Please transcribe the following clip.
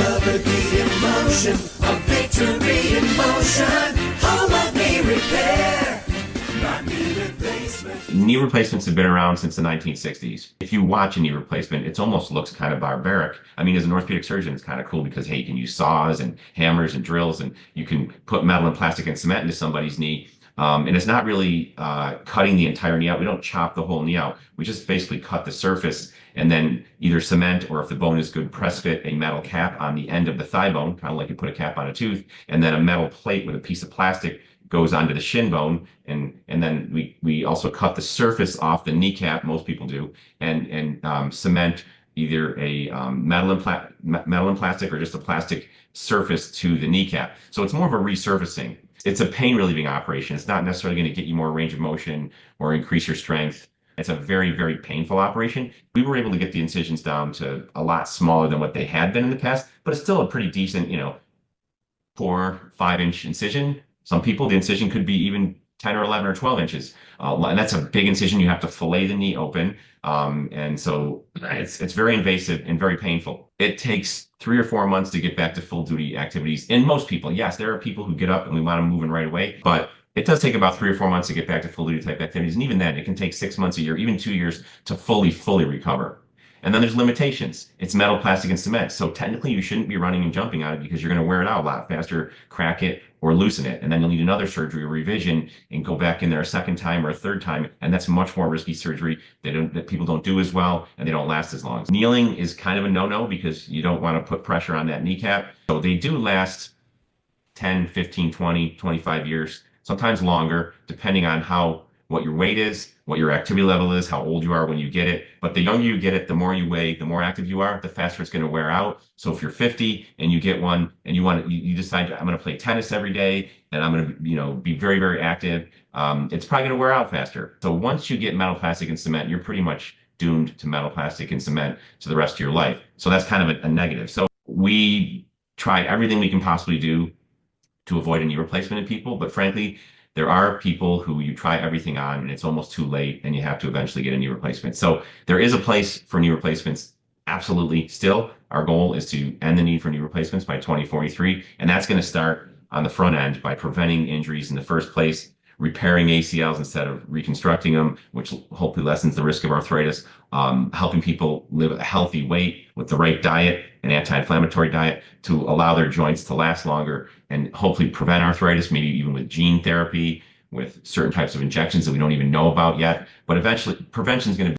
Discover the emotion of victory in motion. Home of knee repair, not knee replacement. Knee replacements have been around since the 1960s. If you watch a knee replacement, it almost looks kind of barbaric. I mean, as an orthopedic surgeon, it's kind of cool because, hey, you can use saws and hammers and drills, and you can put metal and plastic and cement into somebody's knee. And it's not really cutting the entire knee out. We don't chop the whole knee out. We just basically cut the surface and then either cement, or if the bone is good, press fit a metal cap on the end of the thigh bone, kind of like you put a cap on a tooth, and then a metal plate with a piece of plastic goes onto the shin bone, and then we also cut the surface off the kneecap, most people do, and cement either a metal and plastic or just a plastic surface to the kneecap. So it's more of a resurfacing. It's a pain relieving operation. It's not necessarily going to get you more range of motion or increase your strength. It's a very, very painful operation. We were able to get the incisions down to a lot smaller than what they had been in the past, but it's still a pretty decent, 4-5 inch incision. Some people, the incision could be even 10 or 11 or 12 inches. And that's a big incision. You have to fillet the knee open. And so it's very invasive and very painful. It takes 3 or 4 months to get back to full duty activities. In most people, yes, there are people who get up and we want them moving right away, but it does take about 3 or 4 months to get back to full duty type activities. And even then, it can take 6 months, a year, even 2 years to fully recover. And then there's limitations. It's metal, plastic, and cement. So technically you shouldn't be running and jumping on it because you're going to wear it out a lot faster, crack it, or loosen it. And then you'll need another surgery or revision and go back in there a second time or a third time. And that's much more risky surgery that people don't do as well, and they don't last as long. Kneeling is kind of a no-no because you don't want to put pressure on that kneecap. So they do last 10, 15, 20, 25 years, sometimes longer, depending on what your weight is, what your activity level is, how old you are when you get it. But the younger you get it, the more you weigh, the more active you are, the faster it's going to wear out. So if you're 50 and you get one and you decide, I'm going to play tennis every day and I'm going to, be very, very active, it's probably going to wear out faster. So once you get metal, plastic, and cement, you're pretty much doomed to metal, plastic, and cement to the rest of your life. So that's kind of a negative. So we try everything we can possibly do to avoid a knee replacement in people, but frankly, there are people who you try everything on and it's almost too late and you have to eventually get a knee replacement. So there is a place for knee replacements. Absolutely. Still, our goal is to end the need for knee replacements by 2043. And that's going to start on the front end by preventing injuries in the first place, repairing ACLs instead of reconstructing them, which hopefully lessens the risk of arthritis, helping people live a healthy weight with the right diet, an anti-inflammatory diet to allow their joints to last longer and hopefully prevent arthritis, maybe even with gene therapy, with certain types of injections that we don't even know about yet. But eventually, prevention is going to